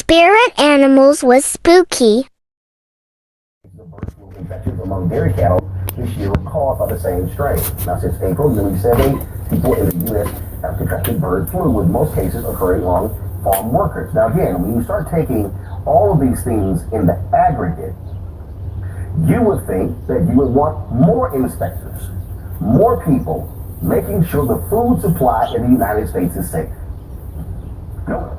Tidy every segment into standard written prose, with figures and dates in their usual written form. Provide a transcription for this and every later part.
spirit animals was spooky. The bird flu infections among dairy cattle this year were caused by the same strain. Now, since April, nearly 70 people in the U.S. have contracted bird flu, with most cases occurring on farm workers. Now, again, when you start taking all of these things in the aggregate, you would think that you would want more inspectors, more people making sure the food supply in the United States is safe. No,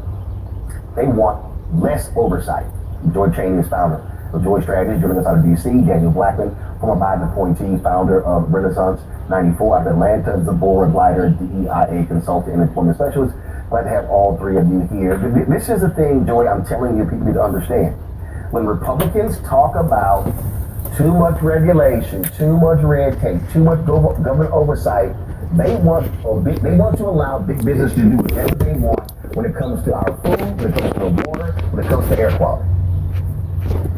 they want less oversight. Joy Cheney is founder of Joy Strategies, joining us out of D.C. Daniel Blackman, former Biden appointee, founder of Renaissance 94 out of Atlanta, Zabora Glider, DEIA consultant and employment specialist. Glad to have all three of you here. This is the thing, Joy, I'm telling you, people need to understand. When Republicans talk about too much regulation, too much red tape, too much government oversight, they want to allow big business to do whatever they want when it comes to our food, when it comes to the water, when it comes to air quality.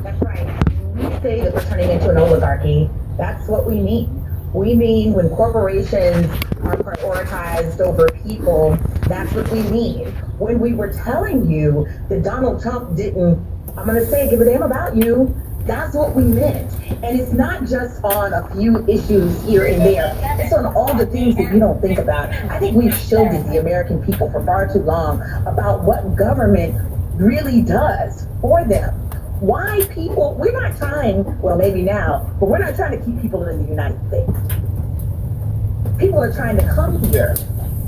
That's right. We say that we're turning into an oligarchy. That's what we mean. We mean when corporations are prioritized over people, that's what we mean. When we were telling you that Donald Trump didn't, I'm going to say, give a damn about you, that's what we meant. And it's not just on a few issues here and there. It's on all the things that you don't think about. I think we've shielded the American people for far too long about what government really does for them. Why people, we're not trying, well, maybe now, but we're not trying to keep people in the United States. People are trying to come here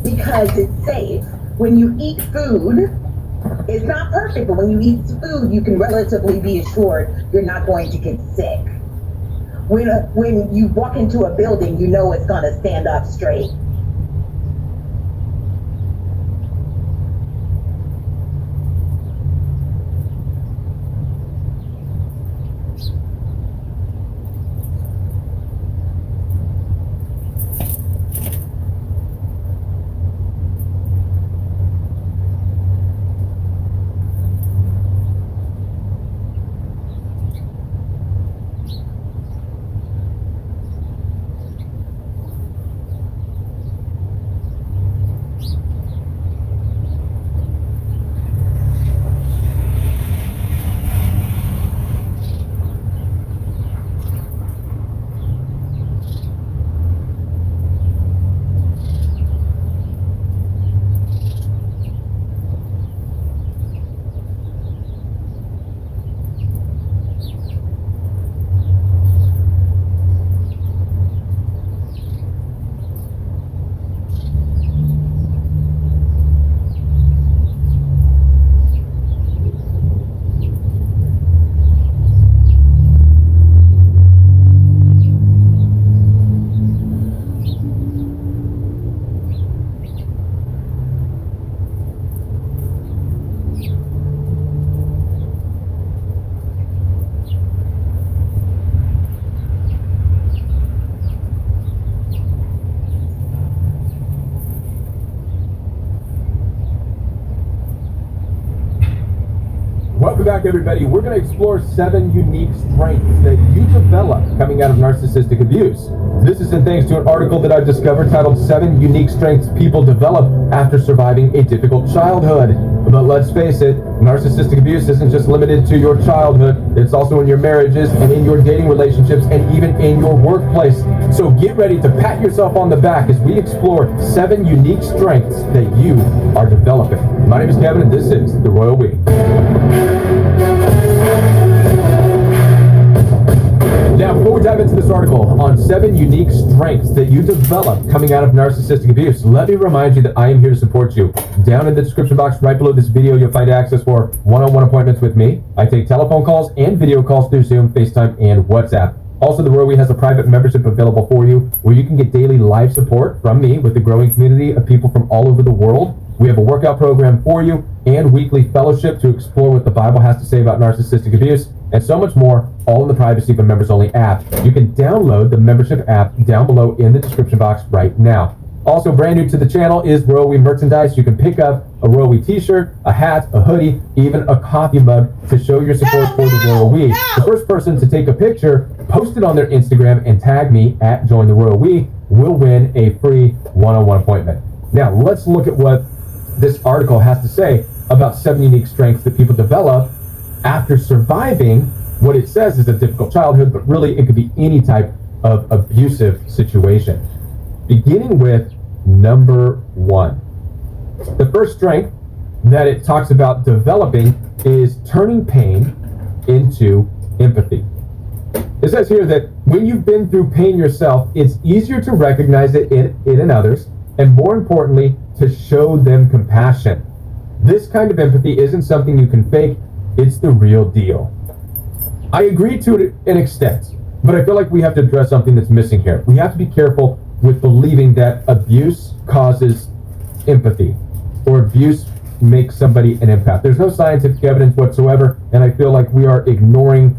because it's safe. When you eat food, it's not perfect, but when you eat food, you can relatively be assured you're not going to get sick. When you walk into a building, you know it's going to stand up straight. Welcome back, everybody. We're going to explore 7 unique strengths that you develop coming out of narcissistic abuse. This is in thanks to an article that I've discovered titled 7 Unique Strengths People Develop After Surviving a Difficult Childhood. But let's face it, narcissistic abuse isn't just limited to your childhood. It's also in your marriages and in your dating relationships and even in your workplace. So get ready to pat yourself on the back as we explore 7 unique strengths that you are developing. My name is Kevin, and this is The Royal We. Now, before we dive into this article on 7 unique strengths that you develop coming out of narcissistic abuse, let me remind you that I am here to support you. Down in the description box right below this video, you'll find access for one-on-one appointments with me. I take telephone calls and video calls through Zoom, FaceTime, and WhatsApp. Also, The Royal We has a private membership available for you where you can get daily live support from me with a growing community of people from all over the world. We have a workout program for you and weekly fellowship to explore what the Bible has to say about narcissistic abuse and so much more, all in the privacy of a members-only app. You can download the membership app down below in the description box right now. Also, brand new to the channel is Royal We merchandise. You can pick up a Royal We t-shirt, a hat, a hoodie, even a coffee mug to show your support for the Royal We. The first person to take a picture, post it on their Instagram, and tag me at Join the Royal We will win a free one-on-one appointment. Now, let's look at what this article has to say about 7 unique strengths that people develop after surviving what it says is a difficult childhood, but really it could be any type of abusive situation. Beginning with number 1. The first strength that it talks about developing is turning pain into empathy. It says here that when you've been through pain yourself, it's easier to recognize it in others, and more importantly, to show them compassion. This kind of empathy isn't something you can fake, it's the real deal. I agree to an extent, but I feel like we have to address something that's missing here. We have to be careful with believing that abuse causes empathy, or abuse makes somebody an empath. There's no scientific evidence whatsoever, and I feel like we are ignoring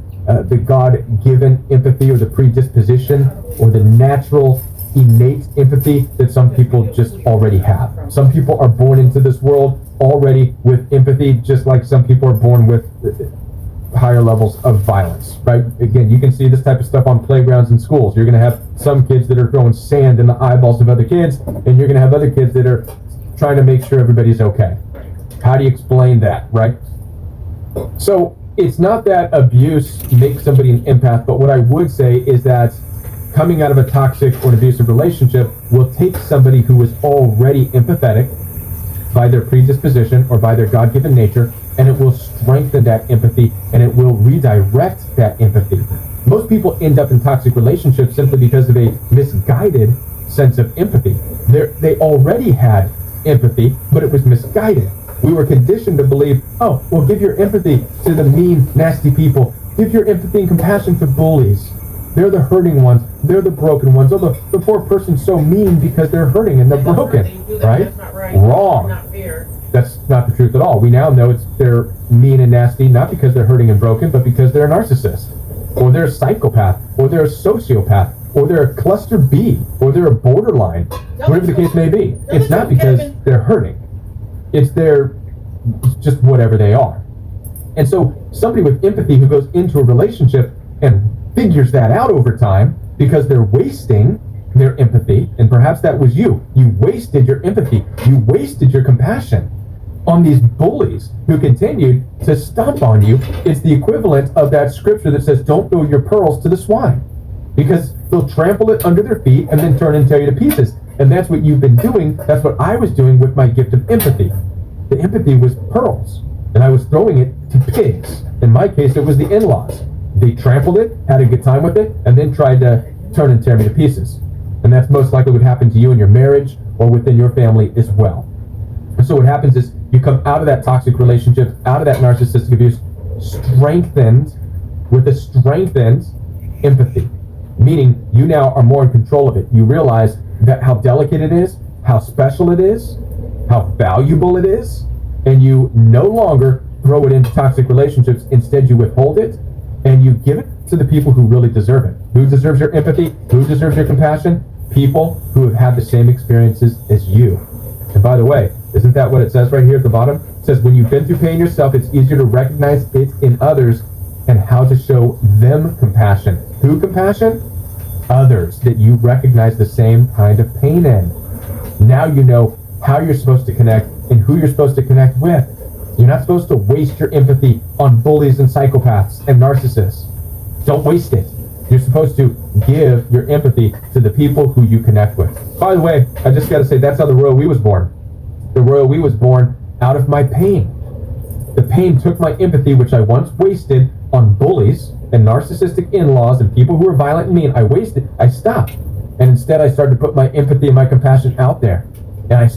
the God-given empathy, or the predisposition, or the natural innate empathy that some people just already have. Some people are born into this world already with empathy, just like some people are born with higher levels of violence, right? Again, you can see this type of stuff on playgrounds and schools. You're going to have some kids that are throwing sand in the eyeballs of other kids, and you're going to have other kids that are trying to make sure everybody's okay. How do you explain that, right? So it's not that abuse makes somebody an empath, but what I would say is that coming out of a toxic or an abusive relationship will take somebody who is already empathetic by their predisposition or by their God-given nature, and it will strengthen that empathy, and it will redirect that empathy. Most people end up in toxic relationships simply because of a misguided sense of empathy. They already had empathy, but it was misguided. We were conditioned to believe, oh, well, give your empathy to the mean, nasty people. Give your empathy and compassion to bullies. They're the hurting ones. They're the broken ones. Oh, the poor person's so mean because they're hurting and they're broken, right? That's not right. Wrong. Not fair. That's not the truth at all. We now know they're mean and nasty, not because they're hurting and broken, but because they're a narcissist, or they're a psychopath, or they're a sociopath, or they're a cluster B, or they're a borderline, whatever the case may be. It's not because they're hurting. It's just whatever they are. And so somebody with empathy who goes into a relationship and figures that out over time because they're wasting their empathy, and perhaps that was you. You wasted your empathy. You wasted your compassion on these bullies who continued to stomp on you. It's the equivalent of that scripture that says, don't throw your pearls to the swine, because they'll trample it under their feet and then turn and tear you to pieces. And that's what you've been doing. That's what I was doing with my gift of empathy. The empathy was pearls, and I was throwing it to pigs. In my case, it was the in-laws. They trampled it, had a good time with it, and then tried to turn and tear me to pieces. And that's most likely what happened to you in your marriage or within your family as well. And so what happens is you come out of that toxic relationship, out of that narcissistic abuse, strengthened with a strengthened empathy, meaning you now are more in control of it. You realize that how delicate it is, how special it is, how valuable it is, and you no longer throw it into toxic relationships. Instead, you withhold it, and you give it to the people who really deserve it. Who deserves your empathy? Who deserves your compassion? People who have had the same experiences as you. And by the way, isn't that what it says right here at the bottom? It says, when you've been through pain yourself, it's easier to recognize it in others and how to show them compassion. Who compassion? Others that you recognize the same kind of pain in. Now you know how you're supposed to connect and who you're supposed to connect with. You're not supposed to waste your empathy on bullies and psychopaths and narcissists. Don't waste it. You're supposed to give your empathy to the people who you connect with. By the way, I just got to say, that's how the Royal We was born. The Royal We was born out of my pain. The pain took my empathy, which I once wasted on bullies and narcissistic in-laws and people who were violent and mean. I stopped. And instead I started to put my empathy and my compassion out there. And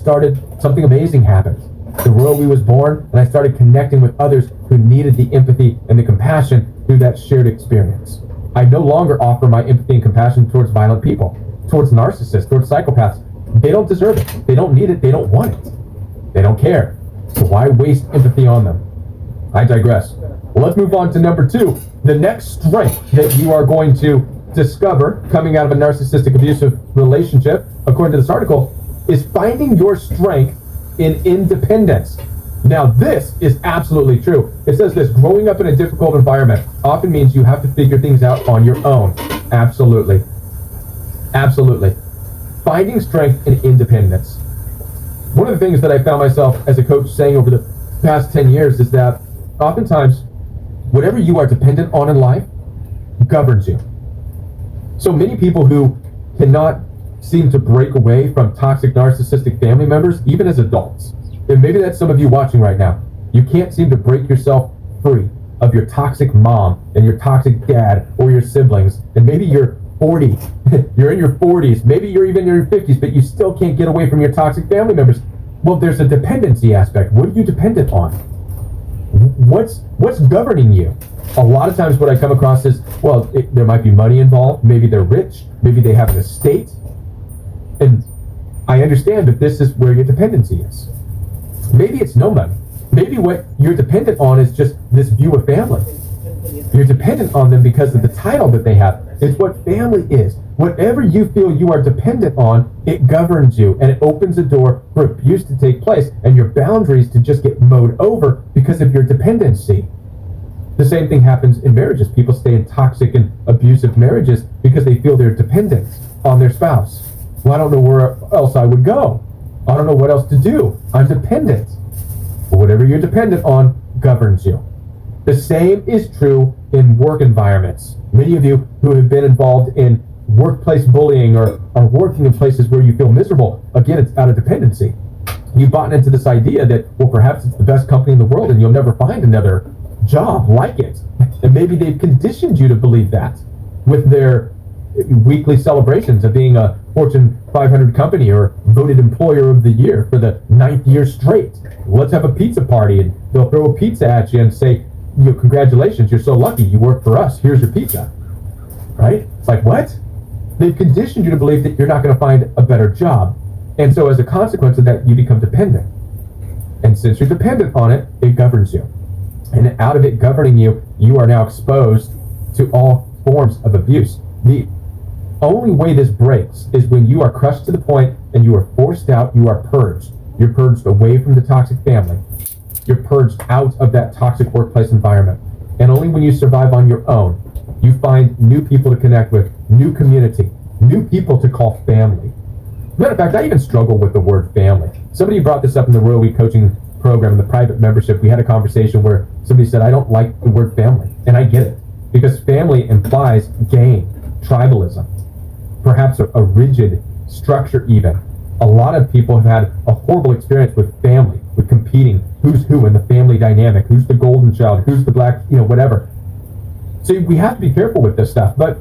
something amazing happened. The Royal We was born, and I started connecting with others who needed the empathy and the compassion through that shared experience. I no longer offer my empathy and compassion towards violent people, towards narcissists, towards psychopaths. They don't deserve it. They don't need it. They don't want it. They don't care. So why waste empathy on them? I digress. Well, let's move on to number 2. The next strength that you are going to discover coming out of a narcissistic abusive relationship, according to this article, is finding your strength in independence. Now, this is absolutely true. It says this: growing up in a difficult environment often means you have to figure things out on your own. Absolutely. Absolutely. Finding strength in independence. One of the things that I found myself as a coach saying over the past 10 years is that oftentimes whatever you are dependent on in life governs you. So many people who cannot seem to break away from toxic narcissistic family members, even as adults, and maybe that's some of you watching right now, you can't seem to break yourself free of your toxic mom and your toxic dad or your siblings, and maybe you're 40, you're in your 40s, maybe you're even in your 50s, but you still can't get away from your toxic family members. Well, there's a dependency aspect. What are you dependent on? What's governing you? A lot of times what I come across is, well, there might be money involved, maybe they're rich, maybe they have an estate, and I understand that this is where your dependency is. Maybe it's no money. Maybe what you're dependent on is just this view of family. You're dependent on them because of the title that they have. It's what family is. Whatever you feel you are dependent on, it governs you, and it opens the door for abuse to take place and your boundaries to just get mowed over because of your dependency. The same thing happens in marriages. People stay in toxic and abusive marriages because they feel they're dependent on their spouse. Well, I don't know where else I would go. I don't know what else to do. I'm dependent. But whatever you're dependent on governs you. The same is true in work environments. Many of you who have been involved in workplace bullying or are working in places where you feel miserable, again, it's out of dependency. You've bought into this idea that, well, perhaps it's the best company in the world and you'll never find another job like it. And maybe they've conditioned you to believe that with their weekly celebrations of being a Fortune 500 company or voted employer of the year for the 9th year straight. Let's have a pizza party, and they'll throw a pizza at you and say, congratulations, you're so lucky, you work for us, here's your pizza. Right? It's like, what? They've conditioned you to believe that you're not going to find a better job. And so as a consequence of that, you become dependent. And since you're dependent on it, it governs you. And out of it governing you, you are now exposed to all forms of abuse. The only way this breaks is when you are crushed to the point and you are forced out, you are purged. You're purged away from the toxic family. You're purged out of that toxic workplace environment. And only when you survive on your own, you find new people to connect with, new community, new people to call family. Matter of fact, I even struggle with the word family. Somebody brought this up in the Royal Week coaching program, in the private membership. We had a conversation where somebody said, I don't like the word family. And I get it. Because family implies gang, tribalism, perhaps a rigid structure even. A lot of people have had a horrible experience with family, with competing, who's who in the family dynamic, who's the golden child, who's the black, whatever. So we have to be careful with this stuff. But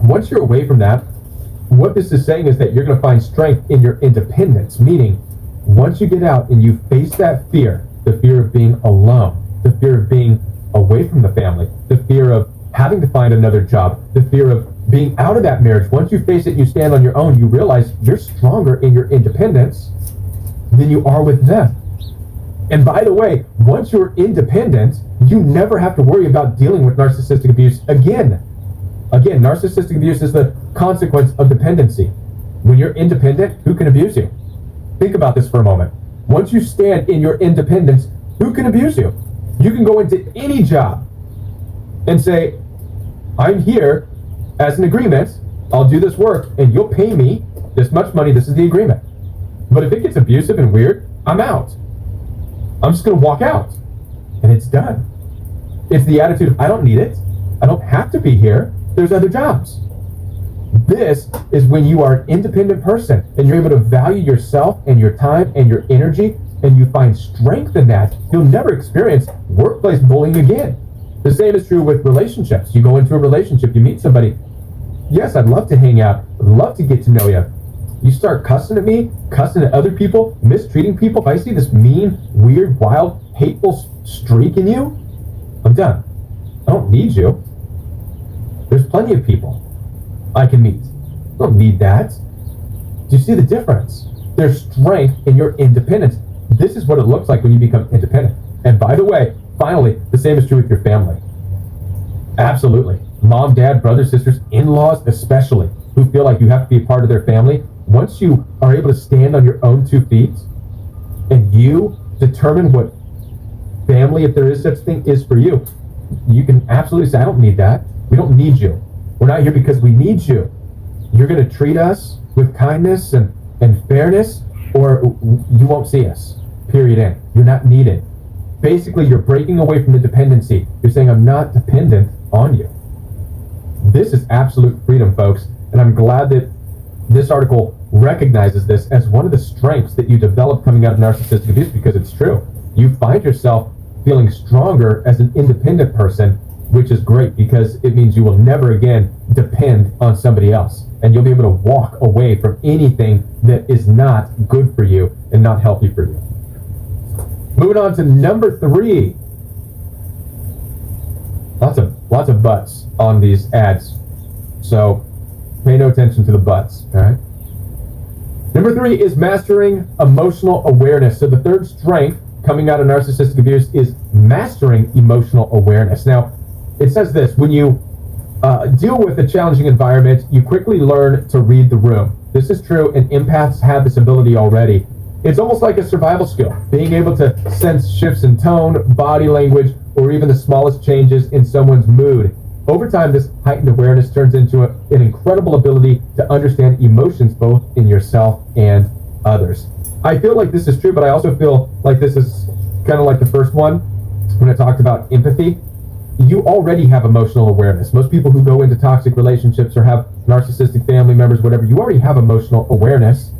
once you're away from that, what this is saying is that you're going to find strength in your independence, meaning once you get out and you face that fear, the fear of being alone, the fear of being away from the family, the fear of having to find another job, the fear of being out of that marriage, once you face it and you stand on your own, you realize you're stronger in your independence than you are with them. And by the way, once you're independent, you never have to worry about dealing with narcissistic abuse again. Again, narcissistic abuse is the consequence of dependency. When you're independent, who can abuse you? Think about this for a moment. Once you stand in your independence, who can abuse you? You can go into any job and say, I'm here as an agreement, I'll do this work, and you'll pay me this much money, this is the agreement. But if it gets abusive and weird, I'm out. I'm just going to walk out. And it's done. It's the attitude of, I don't need it. I don't have to be here. There's other jobs. This is when you are an independent person and you're able to value yourself and your time and your energy, and you find strength in that. You'll never experience workplace bullying again. The same is true with relationships. You go into a relationship, you meet somebody. Yes, I'd love to hang out. I'd love to get to know you. You start cussing at me, cussing at other people, mistreating people. If I see this mean, weird, wild, hateful streak in you, I'm done. I don't need you. There's plenty of people I can meet. I don't need that. Do you see the difference? There's strength in your independence. This is what it looks like when you become independent. And by the way, finally, the same is true with your family. Absolutely. Mom, dad, brothers, sisters, in-laws especially, who feel like you have to be a part of their family. Once you are able to stand on your own 2 feet and you determine what family, if there is such thing, is for you, you can absolutely say, I don't need that. We don't need you. We're not here because we need you. You're going to treat us with kindness and fairness, or you won't see us. Period end. You're not needed. Basically, you're breaking away from the dependency. You're saying, I'm not dependent on you. This is absolute freedom, folks. And I'm glad that this article recognizes this as one of the strengths that you develop coming out of narcissistic abuse, because it's true. You find yourself feeling stronger as an independent person, which is great because it means you will never again depend on somebody else. And you'll be able to walk away from anything that is not good for you and not healthy for you. Moving on to number 3. Lots of butts on these ads. So pay no attention to the butts, all right? Number 3 is mastering emotional awareness. So the third strength coming out of narcissistic abuse is mastering emotional awareness. Now, it says this: when you deal with a challenging environment, you quickly learn to read the room. This is true, and empaths have this ability already. It's almost like a survival skill, being able to sense shifts in tone, body language, or even the smallest changes in someone's mood. Over time, this heightened awareness turns into an incredible ability to understand emotions both in yourself and others. I feel like this is true, but I also feel like this is kind of like the first one when I talked about empathy. You already have emotional awareness. Most people who go into toxic relationships or have narcissistic family members, whatever, you already have emotional awareness.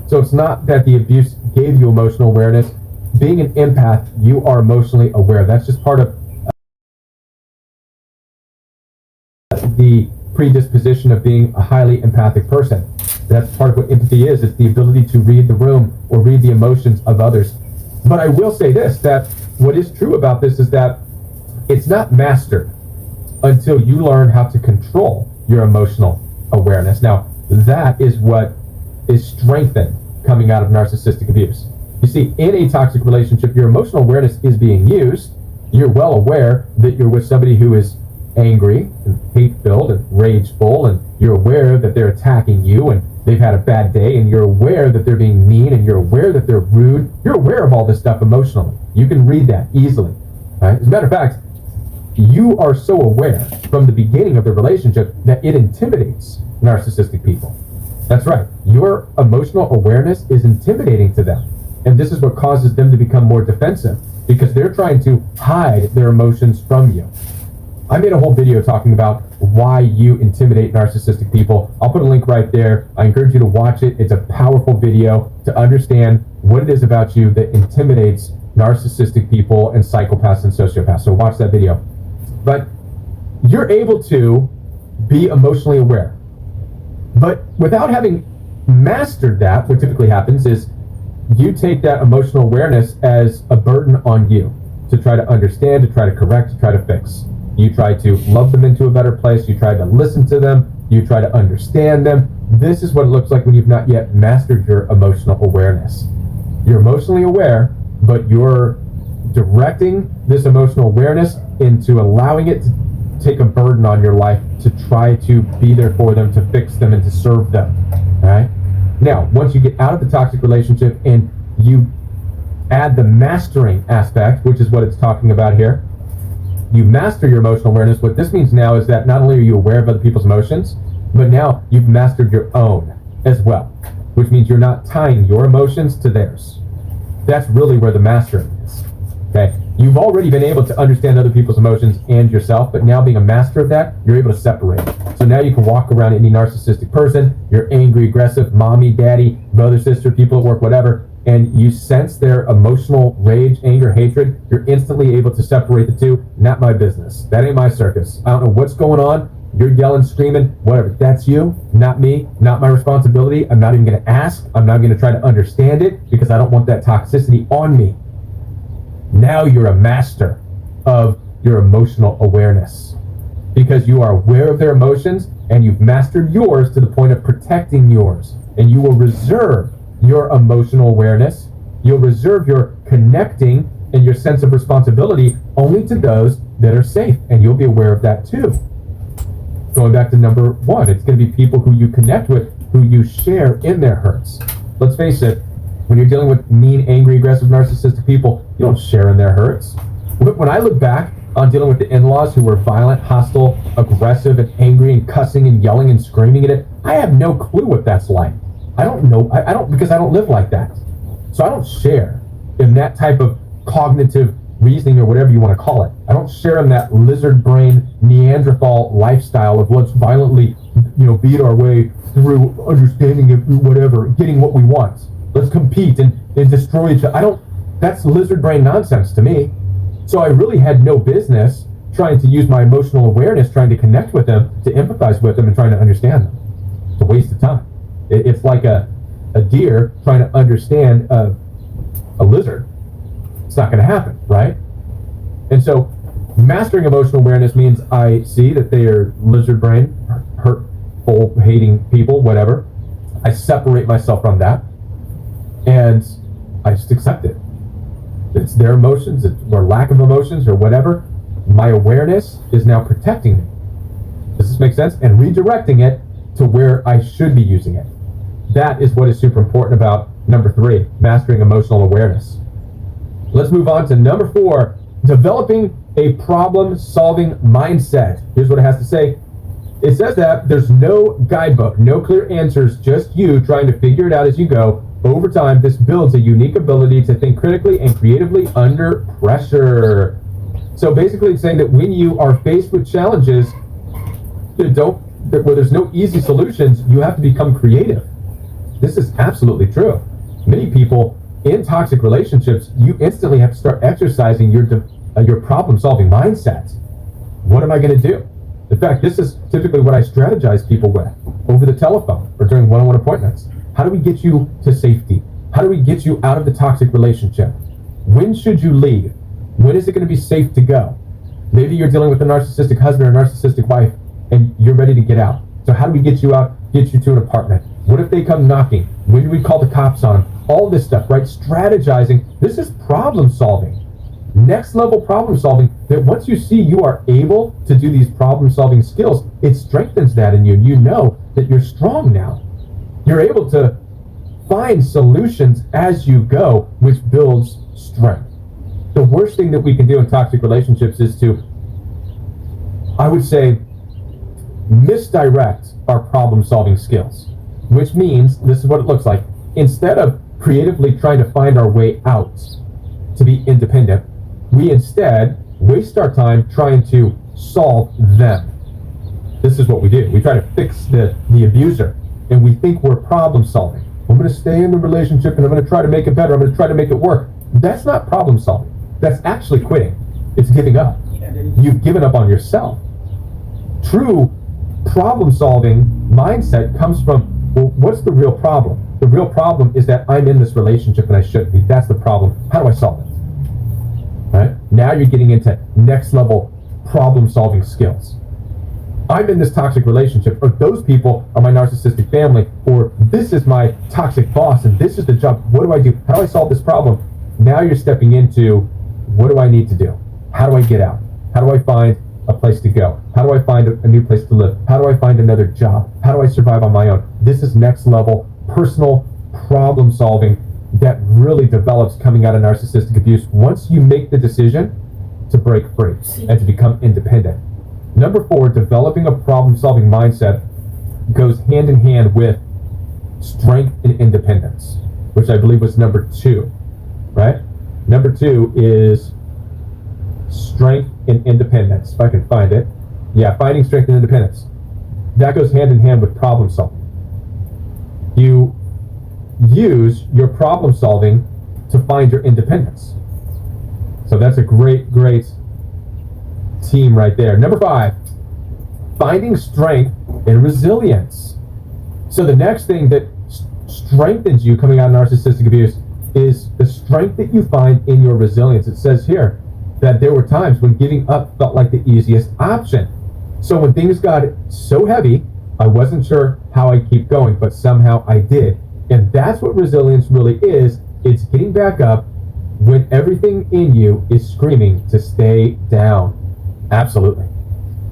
So it's not that the abuse gave you emotional awareness. Being an empath, you are emotionally aware. That's just part of the predisposition of being a highly empathic person. That's part of what empathy is. It's the ability to read the room or read the emotions of others. But I will say this, that what is true about this is that it's not mastered until you learn how to control your emotional awareness. Now, that is what is strengthened coming out of narcissistic abuse. You see, in a toxic relationship, your emotional awareness is being used. You're well aware that you're with somebody who is angry and hate-filled and rageful, and you're aware that they're attacking you and they've had a bad day, and you're aware that they're being mean, and you're aware that they're rude. You're aware of all this stuff emotionally. You can read that easily. Right? As a matter of fact, you are so aware from the beginning of the relationship that it intimidates narcissistic people. That's right. Your emotional awareness is intimidating to them. And this is what causes them to become more defensive, because they're trying to hide their emotions from you. I made a whole video talking about why you intimidate narcissistic people. I'll put a link right there. I encourage you to watch it. It's a powerful video to understand what it is about you that intimidates narcissistic people and psychopaths and sociopaths. So watch that video. But you're able to be emotionally aware. But without having mastered that, what typically happens is you take that emotional awareness as a burden on you to try to understand, to try to correct, to try to fix. You try to love them into a better place. You try to listen to them. You try to understand them. This is what it looks like when you've not yet mastered your emotional awareness. You're emotionally aware, but you're directing this emotional awareness into allowing it to take a burden on your life to try to be there for them, to fix them, and to serve them. All right? Now, once you get out of the toxic relationship and you add the mastering aspect, which is what it's talking about here, you master your emotional awareness. What this means now is that not only are you aware of other people's emotions, but now you've mastered your own as well, which means you're not tying your emotions to theirs. That's really where the mastering is. Okay? You've already been able to understand other people's emotions and yourself, but now being a master of that, you're able to separate. So now you can walk around any narcissistic person, you're angry, aggressive, mommy, daddy, brother, sister, people at work, whatever, and you sense their emotional rage, anger, hatred, you're instantly able to separate the two. Not my business. That ain't my circus. I don't know what's going on. You're yelling, screaming, whatever. That's you, not me, not my responsibility. I'm not even going to ask. I'm not going to try to understand it because I don't want that toxicity on me. Now you're a master of your emotional awareness because you are aware of their emotions and you've mastered yours to the point of protecting yours. And you will reserve your emotional awareness. You'll reserve your connecting and your sense of responsibility only to those that are safe. And you'll be aware of that too. Going back to number 1, it's going to be people who you connect with, who you share in their hurts. Let's face it, when you're dealing with mean, angry, aggressive, narcissistic people, you don't share in their hurts. When I look back on dealing with the in-laws who were violent, hostile, aggressive, and angry, and cussing and yelling and screaming at it, I have no clue what that's like. I don't know. I don't, because I don't live like that. So I don't share in that type of cognitive reasoning or whatever you want to call it. I don't share in that lizard brain Neanderthal lifestyle of let's violently, beat our way through understanding it, whatever, getting what we want. Let's compete and destroy each other. That's lizard brain nonsense to me. So I really had no business trying to use my emotional awareness, trying to connect with them, to empathize with them, and trying to understand them. It's a waste of time. It's like a deer trying to understand a lizard. It's not going to happen, right? And so mastering emotional awareness means I see that they are lizard brain, hurtful, hating people, whatever. I separate myself from that, and I just accept it. It's their emotions, or lack of emotions, or whatever. My awareness is now protecting me. Does this make sense? And redirecting it to where I should be using it. That is what is super important about number 3, mastering emotional awareness. Let's move on to number 4, developing a problem-solving mindset. Here's what it has to say. It says that there's no guidebook, no clear answers, just you trying to figure it out as you go. Over time, this builds a unique ability to think critically and creatively under pressure. So basically it's saying that when you are faced with challenges where there's no easy solutions, you have to become creative. This is absolutely true. Many people in toxic relationships, you instantly have to start exercising your problem-solving mindset. What am I going to do? In fact, this is typically what I strategize people with over the telephone or during one-on-one appointments. How do we get you to safety? How do we get you out of the toxic relationship? When should you leave? When is it going to be safe to go? Maybe you're dealing with a narcissistic husband or a narcissistic wife and you're ready to get out. So how do we get you out, get you to an apartment? What if they come knocking? When do we call the cops on them? All this stuff, right? Strategizing. This is problem solving. Next level problem solving, that once you see you are able to do these problem solving skills, it strengthens that in you. You know that you're strong now. You're able to find solutions as you go, which builds strength. The worst thing that we can do in toxic relationships is to, I would say, misdirect our problem-solving skills, which means, this is what it looks like, instead of creatively trying to find our way out to be independent, we instead waste our time trying to solve them. This is what we do. We try to fix the abuser, and we think we're problem-solving. I'm going to stay in the relationship, and I'm going to try to make it better. I'm going to try to make it work. That's not problem-solving. That's actually quitting. It's giving up. You've given up on yourself. True problem-solving mindset comes from, well, what's the real problem? The real problem is that I'm in this relationship and I shouldn't be. That's the problem. How do I solve it? Right? Now you're getting into next level problem-solving skills. I'm in this toxic relationship, or those people are my narcissistic family, or this is my toxic boss and this is the job. What do I do? How do I solve this problem? Now you're stepping into, what do I need to do? How do I get out? How do I find a place to go? How do I find a new place to live? How do I find another job? How do I survive on my own? This is next level personal problem solving that really develops coming out of narcissistic abuse once you make the decision to break free and to become independent. Number 4, developing a problem solving mindset goes hand in hand with strength and independence, which I believe was number 2, right? Number 2 is strength and independence, if I can find it. Yeah, finding strength and independence. That goes hand in hand with problem solving. You use your problem solving to find your independence. So that's a great team right there. Number 5, finding strength and resilience. So the next thing that strengthens you coming out of narcissistic abuse is the strength that you find in your resilience. It says here that there were times when giving up felt like the easiest option. So when things got so heavy, I wasn't sure how I'd keep going, but somehow I did. And that's what resilience really is. It's getting back up when everything in you is screaming to stay down. Absolutely.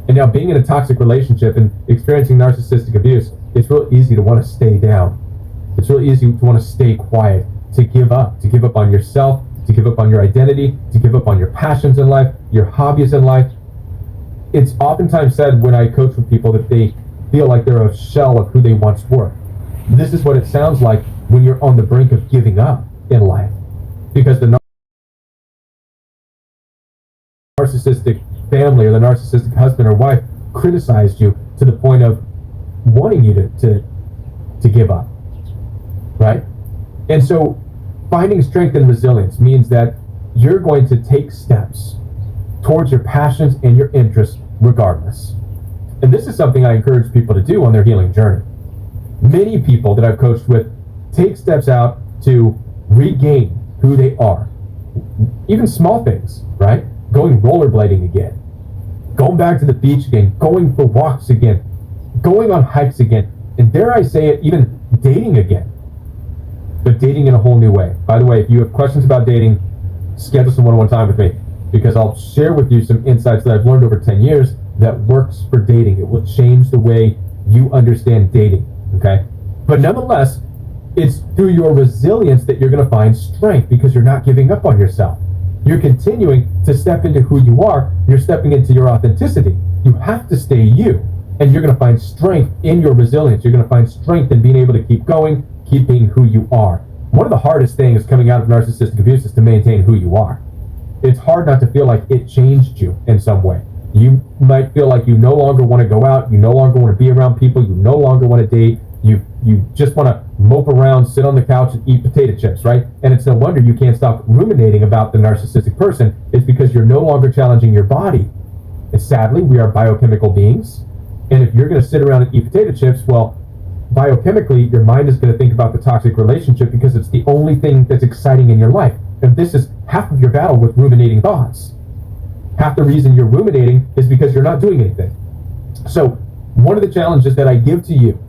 And now being in a toxic relationship and experiencing narcissistic abuse, it's real easy to want to stay down. It's real easy to want to stay quiet, to give up on yourself, to give up on your identity, to give up on your passions in life, your hobbies in life. It's oftentimes said when I coach with people that they feel like they're a shell of who they once were. This is what it sounds like when you're on the brink of giving up in life, because the narcissistic family or the narcissistic husband or wife criticized you to the point of wanting you to give up, right? And so finding strength and resilience means that you're going to take steps towards your passions and your interests regardless. And this is something I encourage people to do on their healing journey. Many people that I've coached with take steps out to regain who they are. Even small things, right? Going rollerblading again, going back to the beach again, going for walks again, going on hikes again, and dare I say it, even dating again. But dating in a whole new way. By the way, if you have questions about dating, schedule some one-on-one time with me, because I'll share with you some insights that I've learned over 10 years that works for dating. It will change the way you understand dating, okay? But nonetheless, it's through your resilience that you're going to find strength, because you're not giving up on yourself. You're continuing to step into who you are. You're stepping into your authenticity. You have to stay you, and you're going to find strength in your resilience. You're going to find strength in being able to keep going, keep being who you are. One of the hardest things coming out of narcissistic abuse is to maintain who you are. It's hard not to feel like it changed you in some way. You might feel like you no longer want to go out, you no longer want to be around people, you no longer want to date, you just want to mope around, sit on the couch and eat potato chips, right? And it's no wonder you can't stop ruminating about the narcissistic person. It's because you're no longer challenging your body. And sadly, we are biochemical beings. And if you're going to sit around and eat potato chips, well, biochemically, your mind is going to think about the toxic relationship because it's the only thing that's exciting in your life. And this is half of your battle with ruminating thoughts. Half the reason you're ruminating is because you're not doing anything. So one of the challenges that I give to you,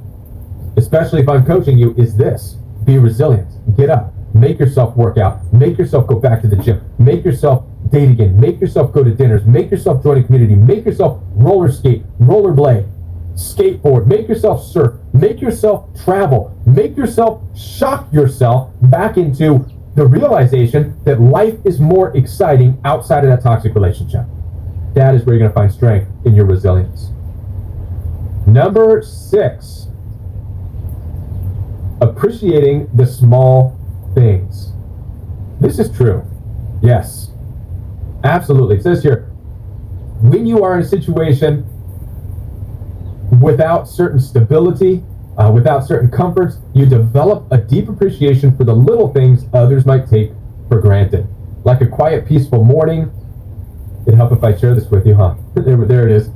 especially if I'm coaching you, is this: be resilient. Get up. Make yourself work out. Make yourself go back to the gym. Make yourself date again. Make yourself go to dinners. Make yourself join a community. Make yourself roller skate, rollerblade, skateboard. Make yourself surf. Make yourself travel. Make yourself shock yourself back into the realization that life is more exciting outside of that toxic relationship. That is where you're going to find strength in your resilience. Number 6, appreciating the small things. This is true. Yes, absolutely. It says here, when you are in a situation without certain stability, without certain comforts, you develop a deep appreciation for the little things others might take for granted. Like a quiet, peaceful morning. It'd help if I share this with you, huh? There it is.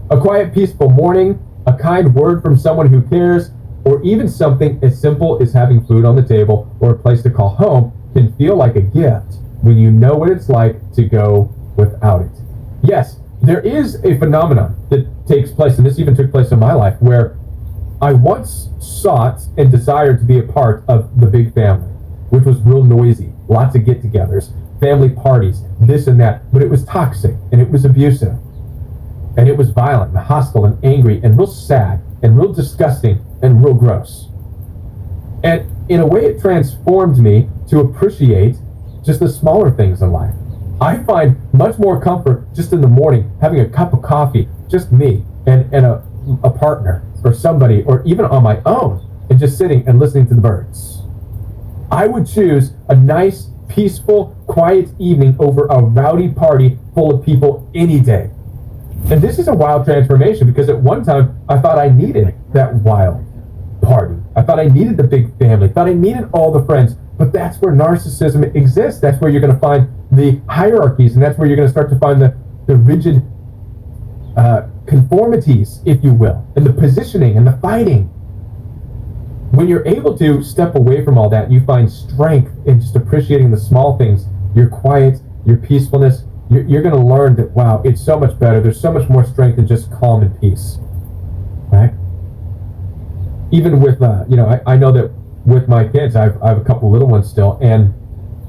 A quiet, peaceful morning, a kind word from someone who cares, or even something as simple as having food on the table or a place to call home can feel like a gift when you know what it's like to go without it. Yes, there is a phenomenon that takes place, and this even took place in my life, where I once sought and desired to be a part of the big family, which was real noisy, lots of get-togethers, family parties, this and that, but it was toxic, and it was abusive, and it was violent and hostile and angry and real sad and real disgusting and real gross. And in a way, it transformed me to appreciate just the smaller things in life. I find much more comfort just in the morning, having a cup of coffee, just me and a partner or somebody, or even on my own, and just sitting and listening to the birds. I would choose a nice, peaceful, quiet evening over a rowdy party full of people any day. And this is a wild transformation, because at one time I thought I needed that wild party. I thought I needed the big family. I thought I needed all the friends. But that's where narcissism exists. That's where you're going to find the hierarchies, and that's where you're going to start to find the rigid conformities, if you will, and the positioning and the fighting. When you're able to step away from all that, you find strength in just appreciating the small things, your quiet, your peacefulness. You're going to learn that, wow, it's so much better. There's so much more strength in just calm and peace, right? Even with, I know that with my kids, I have a couple little ones still, and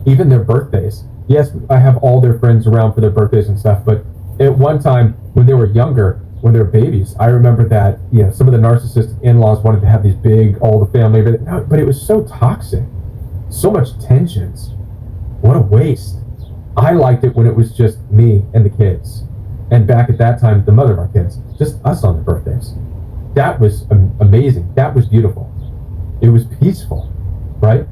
even their birthdays. Yes, I have all their friends around for their birthdays and stuff, but at one time when they were younger, when they were babies, I remember that, some of the narcissistic in-laws wanted to have these big, all the family, but it was so toxic, so much tensions. What a waste. I liked it when it was just me and the kids. And back at that time, the mother of our kids, just us on the birthdays. That was amazing. That was beautiful. It was peaceful, right?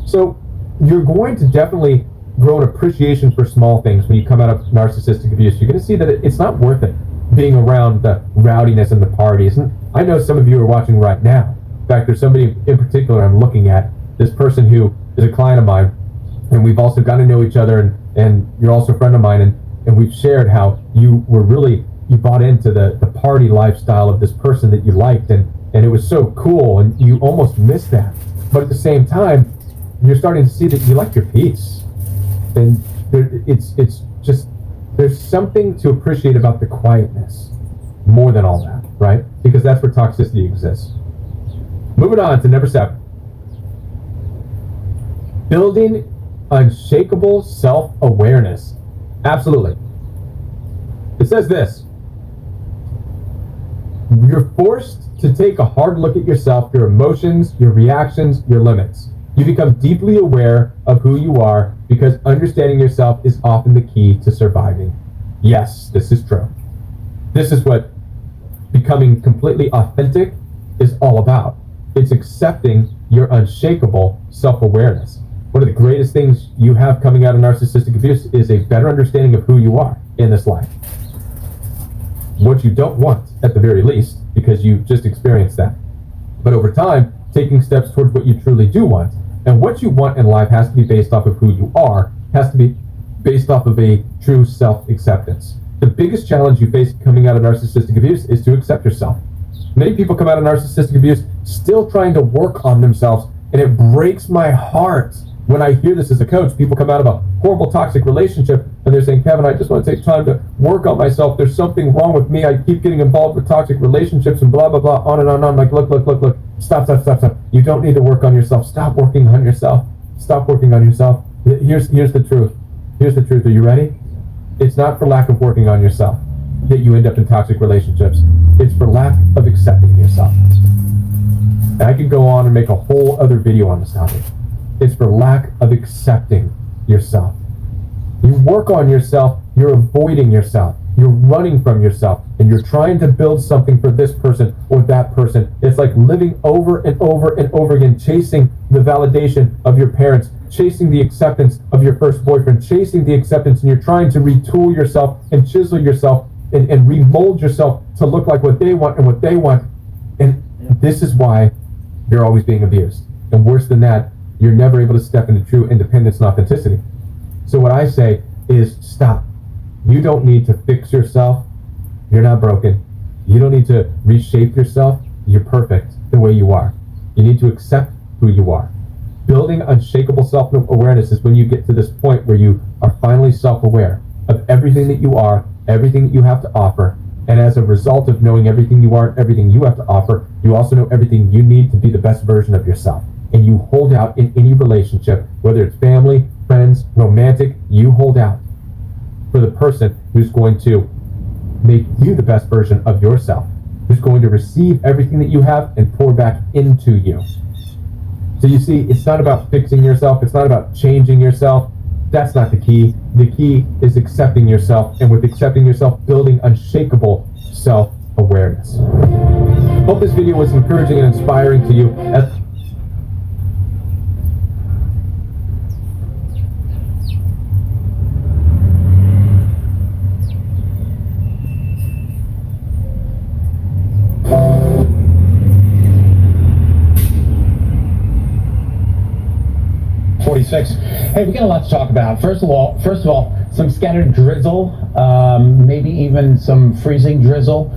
So you're going to definitely grow an appreciation for small things when you come out of narcissistic abuse. You're going to see that it's not worth it being around the rowdiness and the parties. And I know some of you are watching right now. In fact, there's somebody in particular I'm looking at, this person who is a client of mine, and we've also gotten to know each other, and you're also a friend of mine, and we've shared how you bought into the party lifestyle of this person that you liked, and it was so cool, and you almost missed that. But at the same time, you're starting to see that you like your peace. And it's just, there's something to appreciate about the quietness more than all that, right? Because that's where toxicity exists. Moving on to number 7. Building unshakable self-awareness. Absolutely. It says this: you're forced to take a hard look at yourself, your emotions, your reactions, your limits. You become deeply aware of who you are because understanding yourself is often the key to surviving. Yes, this is true. This is what becoming completely authentic is all about. It's accepting your unshakable self-awareness. One of the greatest things you have coming out of narcissistic abuse is a better understanding of who you are in this life. What you don't want, at the very least, because you just experienced that. But over time, taking steps towards what you truly do want. And what you want in life has to be based off of who you are, has to be based off of a true self-acceptance. The biggest challenge you face coming out of narcissistic abuse is to accept yourself. Many people come out of narcissistic abuse still trying to work on themselves, and it breaks my heart when I hear this as a coach. People come out of a horrible toxic relationship and they're saying, Kevin, I just want to take time to work on myself. There's something wrong with me. I keep getting involved with toxic relationships and blah, blah, blah, on and on and on. Like, look. Stop. You don't need to work on yourself. Stop working on yourself. Stop working on yourself. Here's the truth. Here's the truth. Are you ready? It's not for lack of working on yourself that you end up in toxic relationships. It's for lack of accepting yourself. And I could go on and make a whole other video on this topic. It's for lack of accepting yourself. You work on yourself, you're avoiding yourself, you're running from yourself, and you're trying to build something for this person or that person. It's like living over and over and over again, chasing the validation of your parents, chasing the acceptance of your first boyfriend, chasing the acceptance, and you're trying to retool yourself and chisel yourself and remold yourself to look like what they want and what they want. And this is why you're always being abused. And worse than that, you're never able to step into true independence and authenticity. So what I say is stop. You don't need to fix yourself. You're not broken. You don't need to reshape yourself. You're perfect the way you are. You need to accept who you are. Building unshakable self-awareness is when you get to this point where you are finally self-aware of everything that you are, everything that you have to offer. And as a result of knowing everything you are and everything you have to offer, you also know everything you need to be the best version of yourself. And you hold out in any relationship, whether it's family, friends, romantic, you hold out for the person who's going to make you the best version of yourself, who's going to receive everything that you have and pour back into you. So you see, it's not about fixing yourself. It's not about changing yourself. That's not the key. The key is accepting yourself, and with accepting yourself, building unshakable self-awareness. Hope this video was encouraging and inspiring to you. Hey, we got a lot to talk about. First of all, some scattered drizzle, maybe even some freezing drizzle,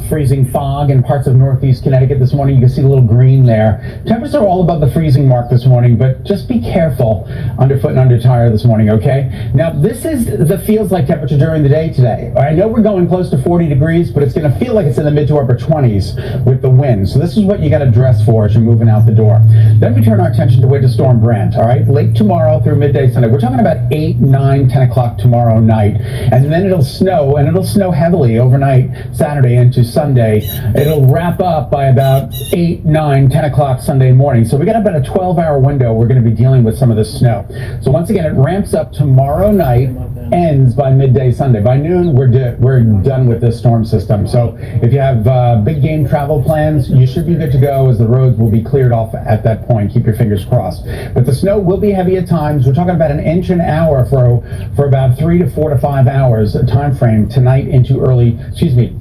freezing fog in parts of northeast Connecticut this morning. You can see the little green there. Temperatures are all above the freezing mark this morning, but just be careful underfoot and under tire this morning, okay? Now, this is the feels like temperature during the day today. I know we're going close to 40 degrees, but it's going to feel like it's in the mid to upper 20s with the wind. So this is what you got to dress for as you're moving out the door. Then we turn our attention to Winter Storm Brent, all right? Late tomorrow through midday Sunday. We're talking about 8, 9, 10 o'clock tomorrow night. And then it'll snow, and it'll snow heavily overnight Saturday into Sunday. It'll wrap up by about 8, 9, 10 o'clock Sunday morning. So we got about a 12-hour window we're going to be dealing with some of this snow. So once again, it ramps up tomorrow night, ends by midday Sunday. By noon, we're done with this storm system. So if you have big game travel plans, you should be good to go, as the roads will be cleared off at that point. Keep your fingers crossed. But the snow will be heavy at times. We're talking about an inch an hour for about 3 to 4 to 5 hours time frame tonight into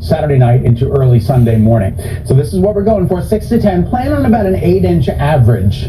Saturday night into early Sunday morning. So this is what we're going for, 6 to 10. Plan on about an 8-inch average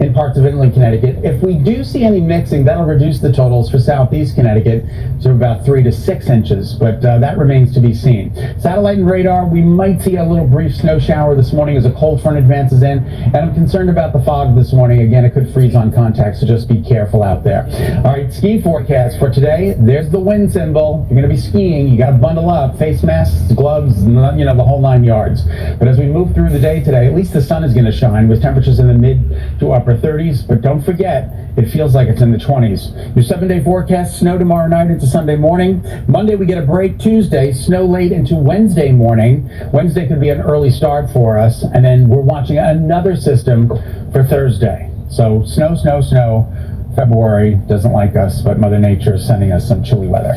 in parts of inland Connecticut. If we do see any mixing, that'll reduce the totals for southeast Connecticut to about 3 to 6 inches, but that remains to be seen. Satellite and radar, we might see a little brief snow shower this morning as a cold front advances in, and I'm concerned about the fog this morning. Again, it could freeze on contact, so just be careful out there. All right, ski forecast for today. There's the wind symbol. You're going to be skiing. You got to bundle up, face masks, gloves, the whole 9 yards. But as we move through the day today, at least the sun is going to shine with temperatures in the mid to upper 30s. But don't forget, it feels like it's in the 20s. Your 7-day forecast: snow tomorrow night into Sunday morning. Monday we get a break. Tuesday, snow late into Wednesday morning. Wednesday could be an early start for us, and then we're watching another system for Thursday. So snow, snow, snow. February doesn't like us, but Mother Nature is sending us some chilly weather.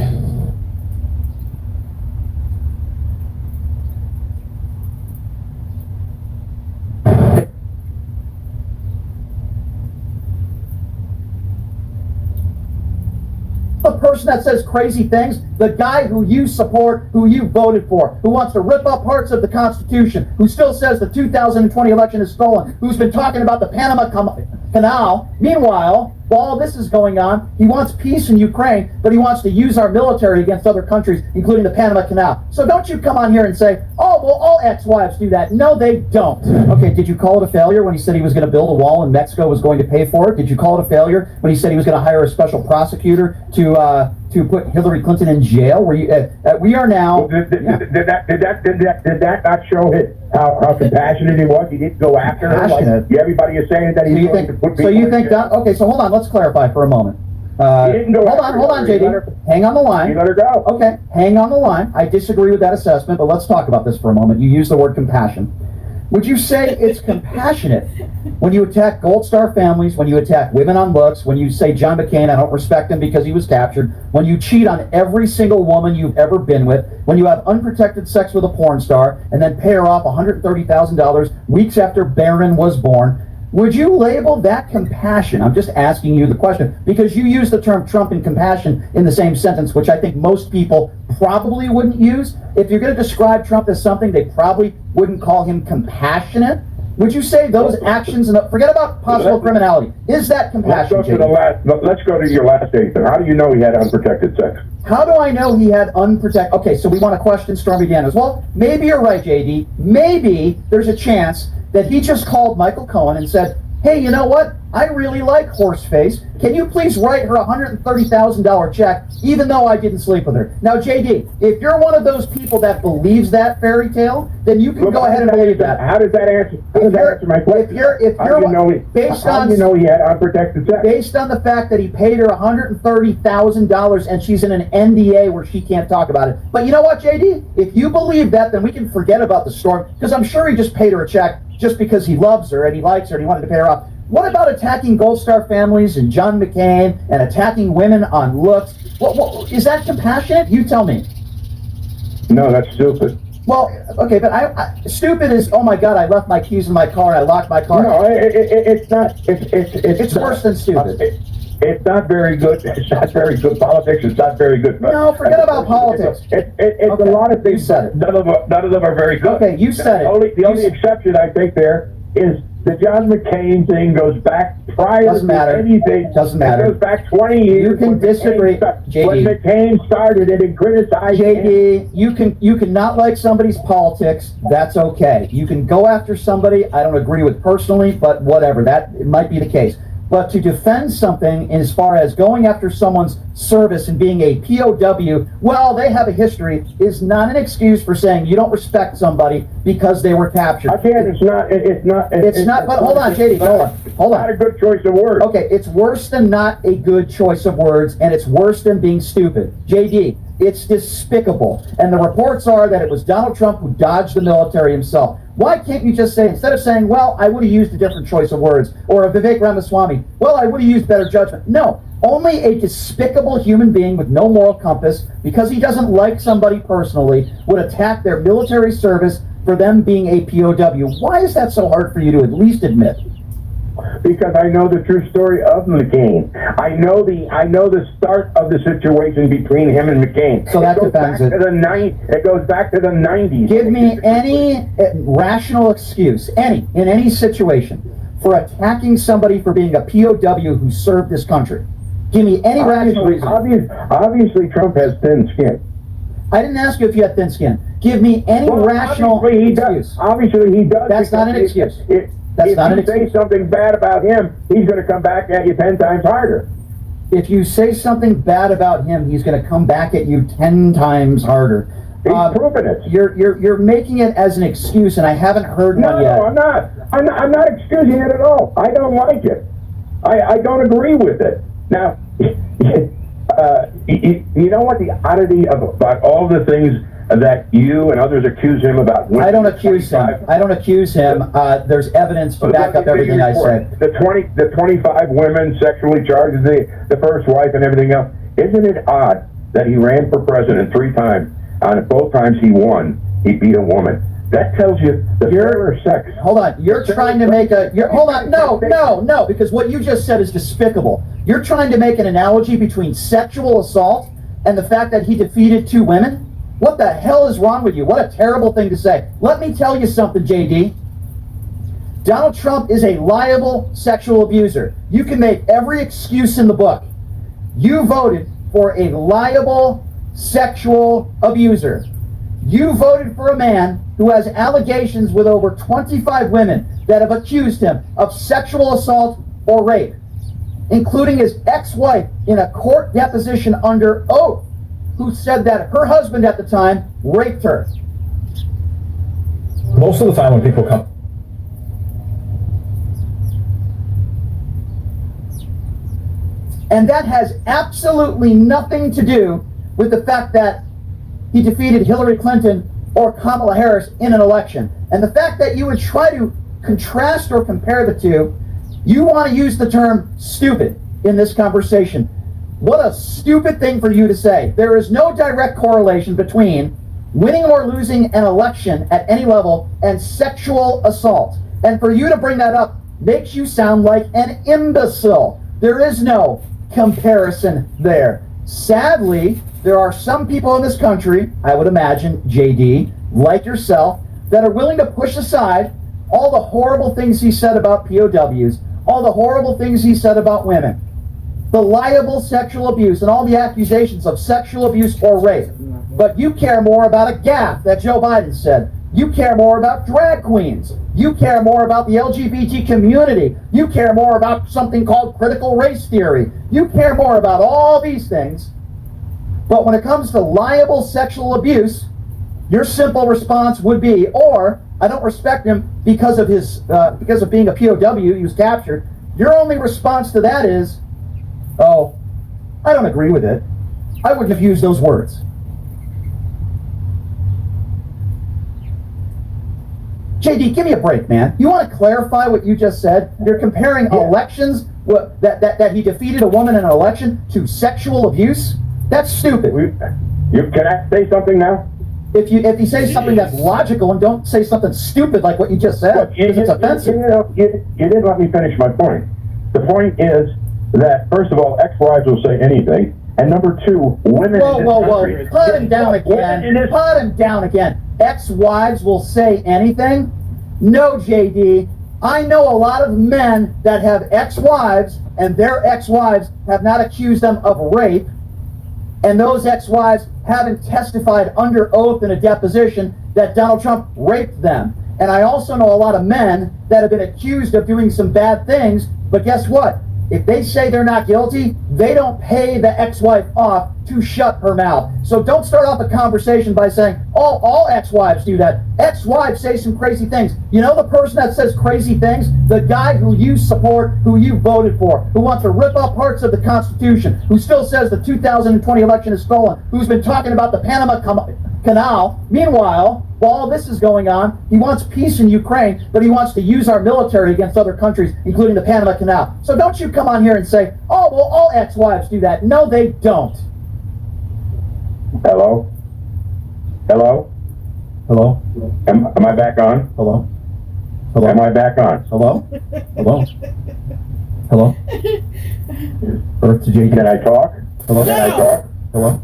The person that says crazy things, the guy who you support, who you voted for, who wants to rip up parts of the Constitution, who still says the 2020 election is stolen, who's been talking about the Panama Canal. Meanwhile, while all this is going on, he wants peace in Ukraine, but he wants to use our military against other countries, including the Panama Canal. So don't you come on here and say, oh, well, all ex-wives do that. No, they don't. Okay, did you call it a failure when he said he was going to build a wall and Mexico was going to pay for it? Did you call it a failure when he said he was going to hire a special prosecutor to put Hillary Clinton in jail? We are now... Did that not show how compassionate he was? He didn't go after her. Like everybody is saying that he's going to put people in jail. Okay, so hold on. Let's clarify for a moment. He didn't go hold after on, her. JD. Hang on the line. He let her go. Okay, hang on the line. I disagree with that assessment, but let's talk about this for a moment. You use the word compassion. Would you say it's compassionate when you attack Gold Star families, when you attack women on looks, when you say John McCain, I don't respect him because he was captured, when you cheat on every single woman you've ever been with, when you have unprotected sex with a porn star, and then pay her off $130,000 weeks after Barron was born? Would you label that compassion? I'm just asking you the question, because you use the term Trump and compassion in the same sentence, which I think most people probably wouldn't use. If you're going to describe Trump as something, they probably wouldn't call him compassionate. Would you say those actions, and forget about possible criminality, is that compassion? Let's go to your last statement. How do you know he had unprotected sex? How do I know he had unprotected... Okay, so we want to question Stormy Daniels. Well, maybe you're right, JD. Maybe there's a chance that he just called Michael Cohen and said, hey, you know what? I really like Horseface. Can you please write her a $130,000 check, even though I didn't sleep with her? Now, JD, if you're one of those people that believes that fairy tale, then you can go ahead and believe that. How does that answer my question? How do you know he had unprotected sex? Based on the fact that he paid her $130,000 and she's in an NDA where she can't talk about it. But you know what, JD? If you believe that, then we can forget about the storm, because I'm sure he just paid her a check just because he loves her and he likes her and he wanted to pay her off. What about attacking Gold Star families and John McCain and attacking women on looks? What, is that compassionate? You tell me. No, that's stupid. Well, okay, but stupid is, oh my God, I left my keys in my car and I locked my car. No, it's not. It's worse than stupid. It's not very good. It's not very good politics. It's not very good. No, forget about politics. It's okay. A lot of things. You said it. None of them are very good. Okay, you said it. The only exception I think there is the John McCain thing goes back prior Doesn't to matter. anything. Doesn't matter. It goes back 20 years. You can disagree, JD. When McCain started it and criticized JD, you can not like somebody's politics. That's okay. You can go after somebody I don't agree with personally, but whatever. It might be the case. But to defend something as far as going after someone's service and being a POW, well, they have a history, is not an excuse for saying you don't respect somebody because they were captured. Again, it's not. But hold on, JD, hold on. Not a good choice of words. Okay, it's worse than not a good choice of words, and it's worse than being stupid. JD, It's despicable. And the reports are that it was Donald Trump who dodged the military himself. Why can't you just say, instead of saying, well, I would have used a different choice of words, or a Vivek Ramaswamy, well, I would have used better judgment. No, only a despicable human being with no moral compass, because he doesn't like somebody personally, would attack their military service for them being a POW. Why is that so hard for you to at least admit? Because I know the true story of McCain. I know the start of the situation between him and McCain. So that defends it. It goes back to the 90s. Give me any rational excuse, in any situation, for attacking somebody for being a POW who served this country. Give me any rational reason. Obviously, Trump has thin skin. I didn't ask you if you had thin skin. Give me any rational excuse. Obviously, he does. That's not an excuse. If you say something bad about him, he's going to come back at you 10 times harder. If you say something bad about him, he's going to come back at you 10 times harder. He's proven it. You're making it as an excuse, and I haven't heard one yet. No, I'm not. I'm not excusing it at all. I don't like it. I don't agree with it. Now, you know what the oddity about all the things that you and others accuse him about? I don't accuse him. I don't accuse him. There's evidence to back up everything I said. The 25 women sexually charged, the first wife and everything else. Isn't it odd that he ran for president 3 times? On both times he won, he beat a woman. That tells you the fairer sex. Hold on. You're trying to make a... hold on. No, because what you just said is despicable. You're trying to make an analogy between sexual assault and the fact that he defeated 2 women? What the hell is wrong with you? What a terrible thing to say. Let me tell you something, JD. Donald Trump is a liable sexual abuser. You can make every excuse in the book. You voted for a liable sexual abuser. You voted for a man who has allegations with over 25 women that have accused him of sexual assault or rape, including his ex-wife in a court deposition under oath, who said that her husband at the time raped her. Most of the time when people come... And that has absolutely nothing to do with the fact that he defeated Hillary Clinton or Kamala Harris in an election. And the fact that you would try to contrast or compare the two, you want to use the term stupid in this conversation. What a stupid thing for you to say. There is no direct correlation between winning or losing an election at any level and sexual assault. And for you to bring that up makes you sound like an imbecile. There is no comparison there. Sadly, there are some people in this country, I would imagine, JD, like yourself, that are willing to push aside all the horrible things he said about POWs, all the horrible things he said about women, the liable sexual abuse, and all the accusations of sexual abuse or rape. But you care more about a gaffe that Joe Biden said. You care more about drag queens. You care more about the LGBT community. You care more about something called critical race theory. You care more about all these things. But when it comes to liable sexual abuse, your simple response would be, or I don't respect him because of his because of being a POW, he was captured. Your only response to that is, oh, I don't agree with it. I wouldn't have used those words. JD, give me a break, man. You want to clarify what you just said? You're comparing elections, that he defeated a woman in an election, to sexual abuse? That's stupid. Can I say something now? If you say something that's logical and don't say something stupid like what you just said, because it's offensive. You didn't let me finish my point. The point is that, first of all, ex-wives will say anything, and number 2, women in this country... Put him down again. Put him down again. Ex-wives will say anything? No, JD. I know a lot of men that have ex-wives, and their ex-wives have not accused them of rape, and those ex-wives haven't testified under oath in a deposition that Donald Trump raped them. And I also know a lot of men that have been accused of doing some bad things, but guess what? If they say they're not guilty, they don't pay the ex-wife off to shut her mouth. So don't start off a conversation by saying, oh, all ex-wives do that. Ex-wives say some crazy things. You know the person that says crazy things? The guy who you support, who you voted for, who wants to rip up parts of the Constitution, who still says the 2020 election is stolen, who's been talking about the Panama Canal. Meanwhile, while all this is going on, he wants peace in Ukraine, but he wants to use our military against other countries, including the Panama Canal. So don't you come on here and say, oh, well, all ex-wives do that. No, they don't. Hello? Hello? Hello? Am I back on? Hello? Hello? Am I back on? Hello? Hello? Hello? Earth to JD. Can I talk? Hello? Can I talk? Hello?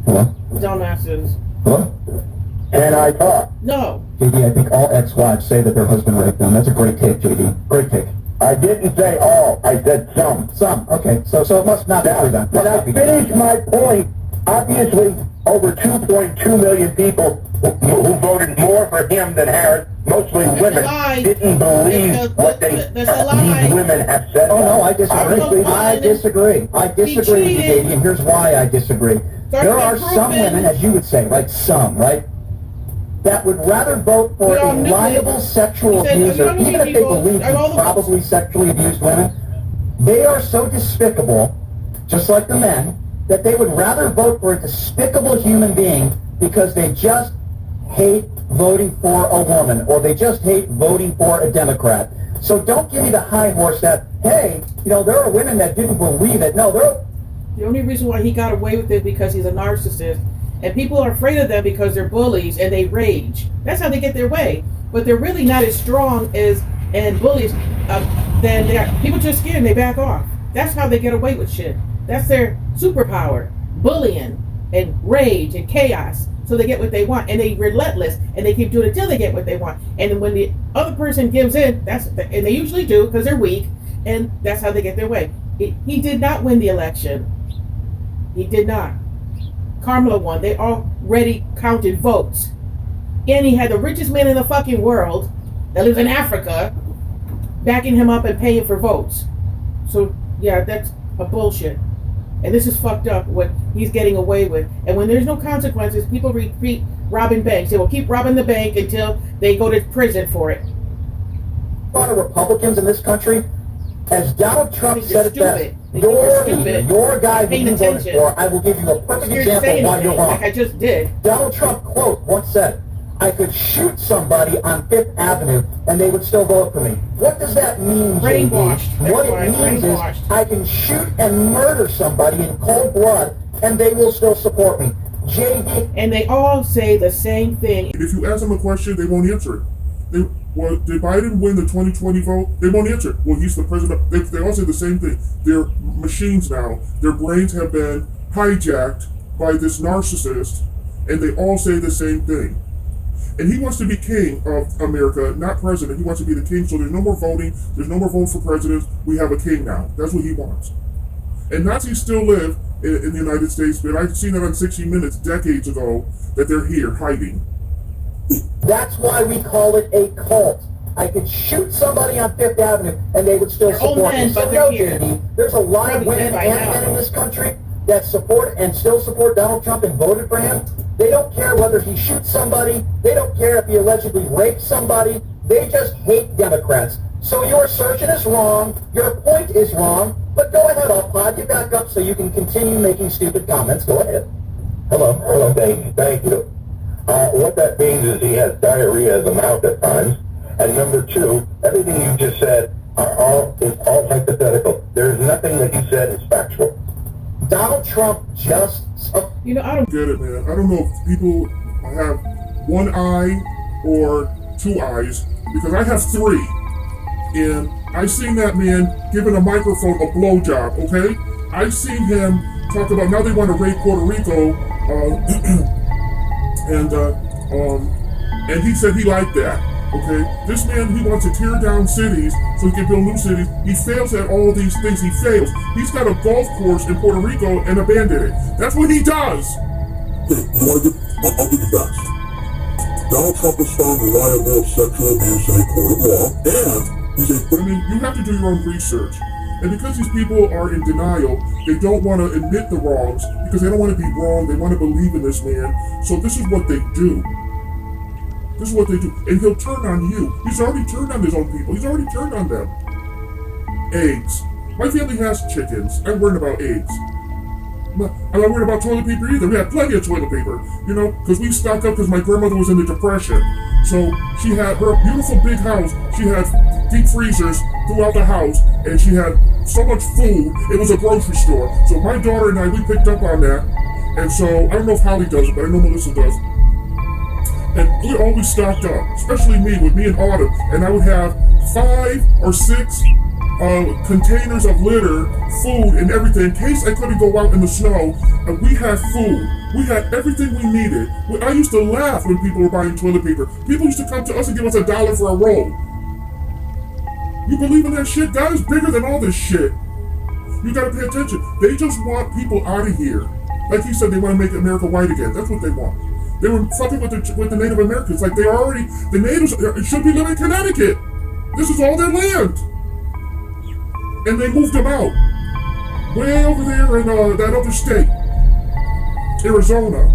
Hello? Dumbasses. Hello? Can I talk? No. JD, I think all ex-wives say that their husband raped them. That's a great take, JD. Great take. I didn't say all. I said some. Some. Okay. So it must not be true then. When I finish my point, obviously over 2.2 million people who voted more for him than Harris, mostly women, lie. didn't believe what That's a lie. these women have said. Oh no, I disagree. Article I one. disagree. I disagree with you, cheated. JD, and here's why I disagree. There are some proven. women, as you would say, like some, right, that would rather vote for We all a knew liable it. sexual He said, abuser, "You know how many even if they people believe are all he the- probably sexually abused women. They are so despicable, just like the men, that they would rather vote for a despicable human being because they just hate voting for a woman, or they just hate voting for a Democrat. So don't give me the high horse that, hey, you know, there are women that didn't believe it. No, there are... The only reason why he got away with it because he's a narcissist. And people are afraid of them because they're bullies and they rage. That's how they get their way. But they're really not as strong as and bullies. Then they are, people just scared and they back off. That's how they get away with shit. That's their superpower. Bullying and rage and chaos. So they get what they want. And they're relentless. And they keep doing it until they get what they want. And when the other person gives in, and they usually do because they're weak. And that's how they get their way. He did not win the election. He did not. Kamala won. They already counted votes. And he had the richest man in the fucking world that lives in Africa backing him up and paying for votes. So, yeah, that's a bullshit. And this is fucked up what he's getting away with. And when there's no consequences, people repeat robbing banks. They will keep robbing the bank until they go to prison for it. A lot of Republicans in this country, as Donald Trump said it best, Stupid. your guy who Paying you voted attention. for, I will give you a perfect You're example saying of why you're wrong. like I just did. Donald Trump, quote, once said, I could shoot somebody on Fifth Avenue and they would still vote for me. What does that mean, JD? Brainwashed. That's What why, it means is brainwashed. I can shoot and murder somebody in cold blood and they will still support me. JD. And they all say the same thing. If you ask them a question, they won't answer it. Did Biden win the 2020 vote? They won't answer it. Well, he's the president. They all say the same thing. They're machines now. Their brains have been hijacked by this narcissist, and they all say the same thing. And he wants to be king of America, not president. He wants to be the king, so there's no more voting. There's no more voting for presidents. We have a king now. That's what he wants. And Nazis still live in the United States, but I've seen that on 60 Minutes decades ago, that they're here hiding. That's why we call it a cult. I could shoot somebody on Fifth Avenue and they would still They're old support men, me. but So they're no, here. JD, there's a lot of Probably women dead by and now. men in this country that support and still support Donald Trump and voted for him. They don't care whether he shoots somebody. They don't care if he allegedly raped somebody. They just hate Democrats. So your assertion is wrong. Your point is wrong. But go ahead, I'll pod you back up so you can continue making stupid comments. Go ahead. Hello, thank you. What that means is he has diarrhea of the mouth at times. And number two, everything you just said is all hypothetical. There's nothing that you said is factual. Donald Trump just... You know, I don't Get it, man. I don't know if people have one eye or two eyes, because I have three. And I seen that man giving a microphone a blowjob, okay? I seen him talk about now they want to raid Puerto Rico, and he said he liked that, okay? This man, he wants to tear down cities so he can build new cities. He fails at all these things. He fails. He's got a golf course in Puerto Rico and abandoned it. That's what he does. I'll give you that. Donald Trump was found liable of sexual abuse in a court of law, and he's a... I mean, you have to do your own research. And because these people are in denial, they don't want to admit the wrongs because they don't want to be wrong. They want to believe in this man. So this is what they do. This is what they do. And he'll turn on you. He's already turned on his own people. He's already turned on them. Eggs. My family has chickens. I'm worried about eggs. I'm not worried about toilet paper either. We had plenty of toilet paper, you know, because we stocked up because my grandmother was in the Depression. So she had her beautiful big house. She had deep freezers throughout the house, and she had so much food. It was a grocery store. So my daughter and I, we picked up on that. And so I don't know if Holly does it, but I know Melissa does. And we always stocked up, especially with me and Autumn. And I would have 5 or 6 containers of litter, food, and everything in case I couldn't go out in the snow. And we had food. We had everything we needed. I used to laugh when people were buying toilet paper. People used to come to us and give us $1 for a roll. You believe in that shit? God is bigger than all this shit. You gotta pay attention. They just want people out of here. Like he said, they want to make America white again. That's what they want. They were fucking with the Native Americans. Like the natives should be living in Connecticut. This is all their land. And they moved them out. Way over there in that other state. Arizona.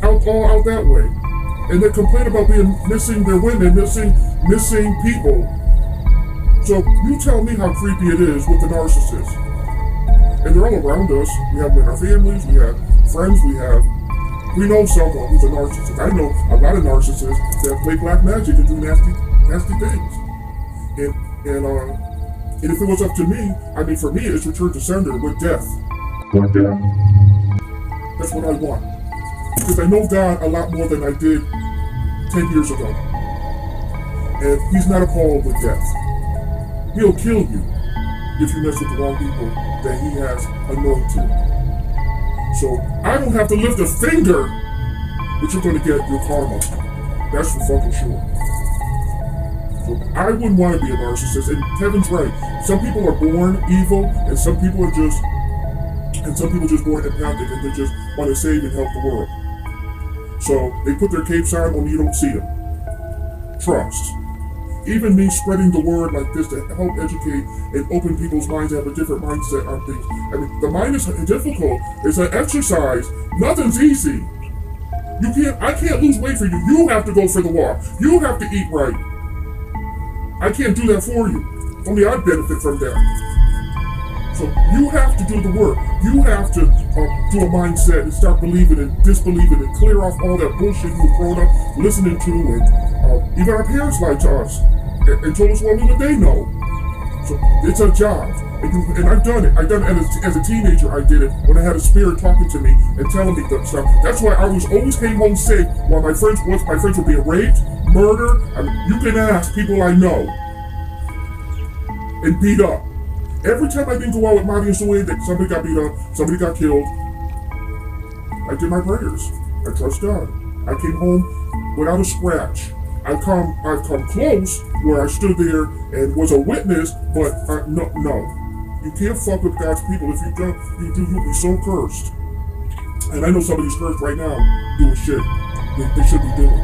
All out that way. And they complain about missing their women, missing people. So you tell me how creepy it is with the narcissists. And they're all around us. We have them in our families, we have friends, we know someone who's a narcissist. I know a lot of narcissists that play black magic and do nasty things. And if it was up to me, I mean, for me, it's return to sender with death. That's what I want. Because I know God a lot more than I did 10 years ago. And he's not appalled with death. He'll kill you if you mess with the wrong people that he has anointed. So I don't have to lift a finger, but you're going to get your karma. That's for fucking sure. So I wouldn't want to be a narcissist. And Kevin's right. Some people are born evil, and some people are just born empathic, and they just want to save and help the world. So they put their capes on when you don't see them. Trust. Even me spreading the word like this to help educate and open people's minds to have a different mindset on things. I mean, the mind is difficult. It's an exercise. Nothing's easy. I can't lose weight for you. You have to go for the walk. You have to eat right. I can't do that for you. Only I benefit from that. So you have to do the work. You have to do a mindset and start believing and disbelieving and clear off all that bullshit you were grown up listening to, and even our parents lied to us and told us only what they know. So it's a job, and I've done it. I've done it as a teenager. I did it when I had a spirit talking to me and telling me stuff. That's why I always came home safe while my friends were being raped, murdered. I mean, you can ask people I know, and beat up. Every time I didn't go out with Marty and Zoe, that somebody got beat up, somebody got killed, I did my prayers. I trust God. I came home without a scratch. I've come close where I stood there and was a witness, but no. You can't fuck with God's people. If you don't, you'll be so cursed. And I know somebody's cursed right now doing shit they should be doing.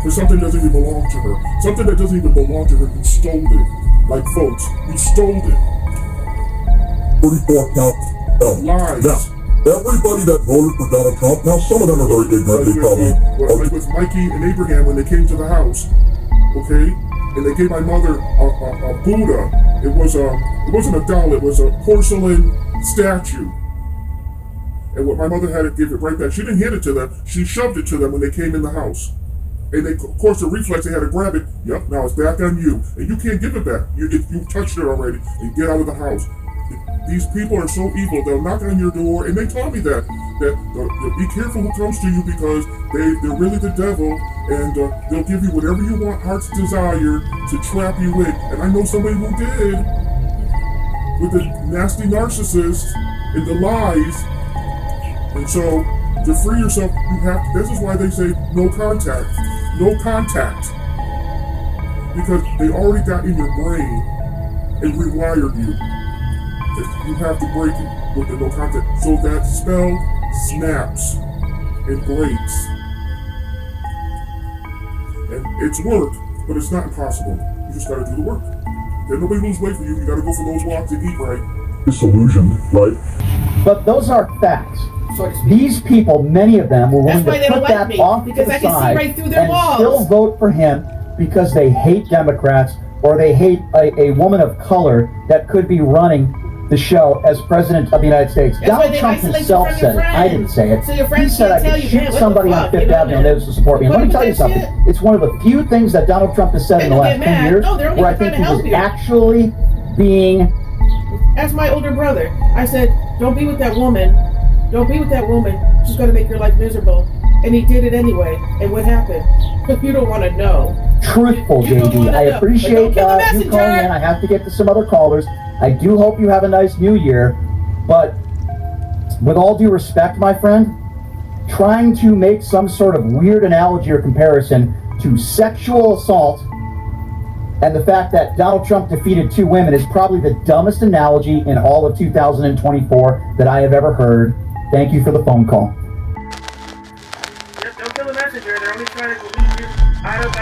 For something that doesn't even belong to her. Something that doesn't even belong to her. You stole it. Like folks, you stole it. 34 count lies. Now, everybody that voted for Donald Trump, now some of them are very ignorant, they probably... Like with Mikey and Abraham when they came to the house, okay? And they gave my mother a Buddha. It wasn't a doll, it was a porcelain statue. And what my mother had to give it right back. She didn't hand it to them, she shoved it to them when they came in the house. And they, of course, the reflex, they had to grab it. Yep, now it's back on you. And you can't give it back. You touched it already. And get out of the house. These people are so evil. They'll knock on your door, and they taught me that be careful who comes to you, because they're really the devil, and they'll give you whatever you want, heart's desire, to trap you in. And I know somebody who did, with the nasty narcissist and the lies. And so, to free yourself, this is why they say no contact. No contact. Because they already got in your brain and rewired you. You have to break it with the no contact. So that spell snaps and breaks. And it's work, but it's not impossible. You just gotta do the work. Can't nobody lose weight for you. You gotta go for those walks and eat right. Disillusioned, right? But those are facts. So to speak. These people, many of them, were willing That's why to they put don't like that me, off to because the I can see side right through their and walls. still vote for him because they hate Democrats or they hate a woman of color that could be running the show as president of the United States. That's why Donald they Trump isolate you himself from your said it. I friends. didn't say it. So your He friends said I can't tell could you, shoot man, what the somebody on fuck, Fifth you know, Avenue and those to support me. you Let me put tell up you with that something. shit? It's one of the few things that Donald Trump has said They in the don't last get 10 mad. years No, they're only where I trying think to he help was you. actually being As my older brother, I said, don't be with that woman. Don't be with that woman. She's going to make your life miserable. And he did it anyway. And what happened? You don't want to know. truthful, You don't JD. wanna I know. appreciate But don't kill the you messenger. calling in. I have to get to some other callers. I do hope you have a nice new year. But with all due respect, my friend, trying to make some sort of weird analogy or comparison to sexual assault and the fact that Donald Trump defeated 2 women is probably the dumbest analogy in all of 2024 that I have ever heard. Thank you for the phone call. Just don't kill the messenger. They're only trying to lead you out of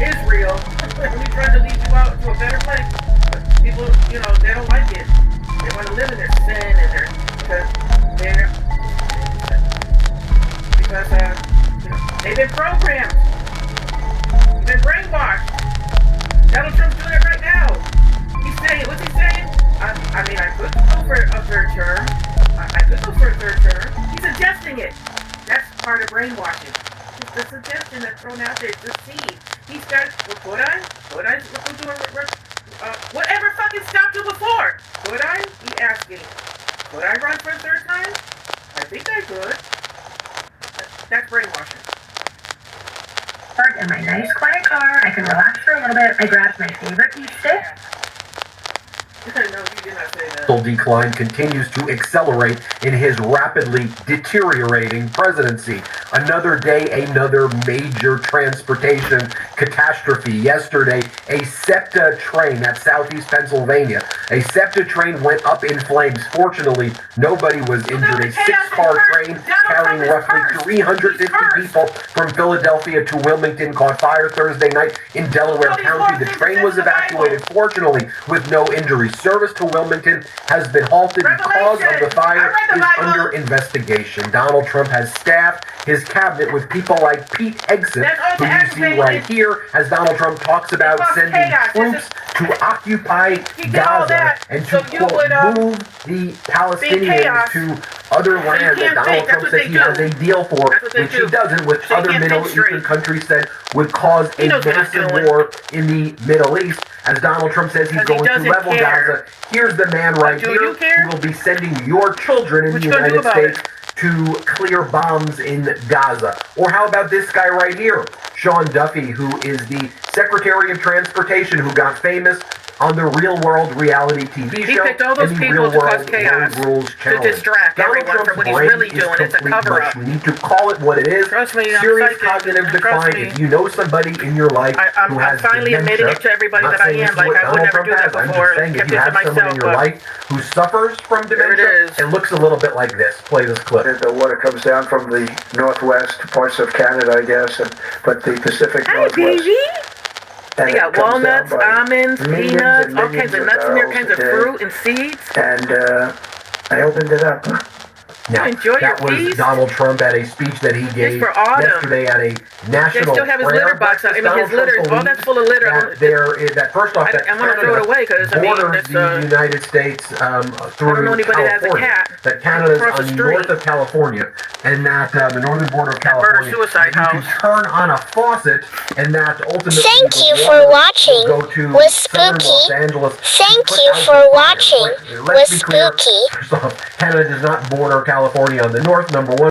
Israel. They're only trying to lead you out to a better place. But people, you know, they don't like it. They want to live in their sin and their because you know, they've been programmed. They've been brainwashed. Donald Trump's doing it right now. He's saying, what's he saying? I mean, I could go for a third term. I could go for a third term. He's suggesting it. That's part of brainwashing. It's the suggestion that's thrown out there. It's the seed. He's got, well, whatever fucking stopped you before. Could I? He asking. Could I run for a third time? I think I could. That's brainwashing. In my nice quiet car, I can relax for a little bit. I grabbed my favorite beef stick. No, you did not say that. Decline continues to accelerate in his rapidly deteriorating presidency. Another day, another major transportation catastrophe. Yesterday, a SEPTA train at Southeast Pennsylvania. A SEPTA train went up in flames. Fortunately, nobody was injured. A 6-car train carrying roughly 350 people from Philadelphia to Wilmington caught fire Thursday night in Delaware County. The train was evacuated, fortunately, with no injuries. Service to Wilmington has been halted. The cause of the fire is under investigation. Donald Trump has staffed his cabinet with people like Pete Hegseth, who you see right here, as Donald Trump talks about sending troops to occupy Gaza and to, quote, move the Palestinians to other land that Donald Trump says he has a deal for, which he doesn't, which other Middle Eastern countries said would cause a massive war in the Middle East. As Donald Trump says he's going to level Gaza, here's the man right here who will be sending your children in the United States to clear bombs in Gaza. Or how about this guy right here, Sean Duffy, who is the Secretary of Transportation, who got famous on the Real World reality TV show. He picked all those and the people Real to cause World chaos, Rules to Challenge. distract Donald everyone Trump's from what he's brain really is doing. It's a complete cover-up. mush. We need to call it what it is. Trust me, I'm Serious psychic. cognitive Trust decline. me. If you know somebody in your life who has I'm finally admitting dementia, it to everybody not that I saying am, this is like what I would Donald never Trump do that has. I'm before. just saying, if Kept you it to have someone myself, in your but life who suffers from dementia, it looks a little bit like this. Play this clip. The water comes down from the northwest parts of Canada, I guess, but the Pacific Northwest. They got walnuts, almonds, peanuts, all kinds of nuts in there, kinds of fruit and seeds. And I opened it up. Now, that was feast? Donald Trump at a speech that he gave for autumn. yesterday at a They national still have his prayer litter box. I mean, his Donald litter, Trump all that's full of litter. that first off, that I want to throw it away because, I mean, borders that's, the United States through I don't know anybody that has a California. cat. That Canada's Across the on street. north of California, and that the northern border of California, suicide you can turn on a faucet, and that ultimately Thank the you water for watching will go to with southern Spooky. Los Angeles. Thank Put you out for the fire. watching Let's with be clear. Spooky. First off, Canada does not border California on the north, number one.